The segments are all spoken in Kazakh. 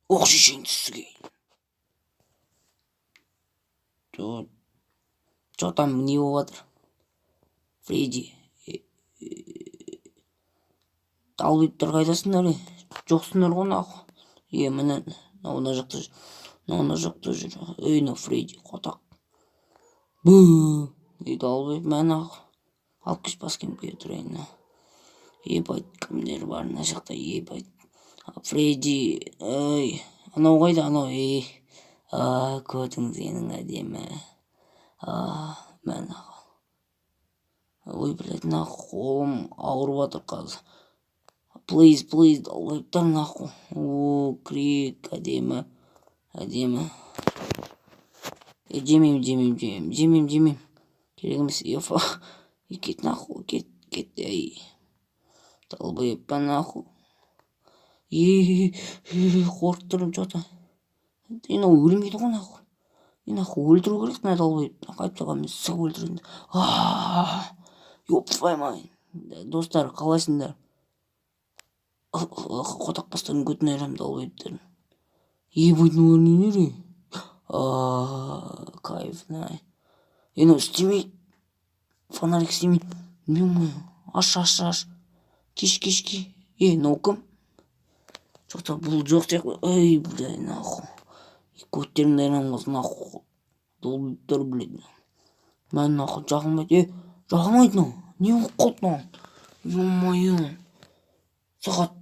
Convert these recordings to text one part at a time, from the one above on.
окшойшуң сізге. Чо там не болуп атыр? Фредди. Талбыйттар кайдасыңдар? Жоксуңдар го нахуй. Мына мына жакта жүр. Эй, на Фредди, котак. Бу. Талбыйт мен нахуй. Алып кеш баскем кетирейин. Ебать, кимдер бар мына жакта, ебать. Фредди, эй, анау кайда, анау, эй. Көтүң сенин адеме. Мен нахуй. Ой, блядь, нахуй, колум ауырып атыр казыр. Please, далбайыптар нахуй. Крик, адеме. Жемейм. Керек емес. Кет нахуй, кет, ей. Далбайып па нахуй. Корктурдум чо-то. Ана өлмейді ғой нахуй. Нахуй өлтіру керек мына далбайыпты. Қайтадан мен сығып өлтірейін. Ёп твою мать. Достар, қалайсыңдар? Котак бастарын көтін айрам далбайыптарын. Ебать, олар нелер? Кайф, най. Eno істемейді. Фонарик істемейді. Ё-моё. Аш. Кеш. Мынау кім? Что-то бұл жоқ сияқты. Эй, блядь, нахуй. Көттеріңді айрамыз, нахуй. Долбыйттар, блядь. Мен нахуй жағылмайды. Жағылмайды мынау. Не болып қалды мынау? Ё-моё. Сағат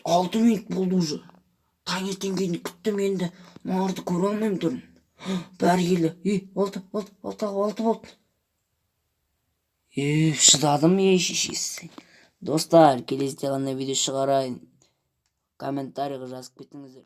6 минут болды уже. Таңертең кейін күттім енді. Мыналарды көре алмаймын түрін. Бәрі келді. 6 болды. Шыдадым, шешесі. Достар, келесіде қандай видео шығарайын? Комментарийға жазып кетіңіздер.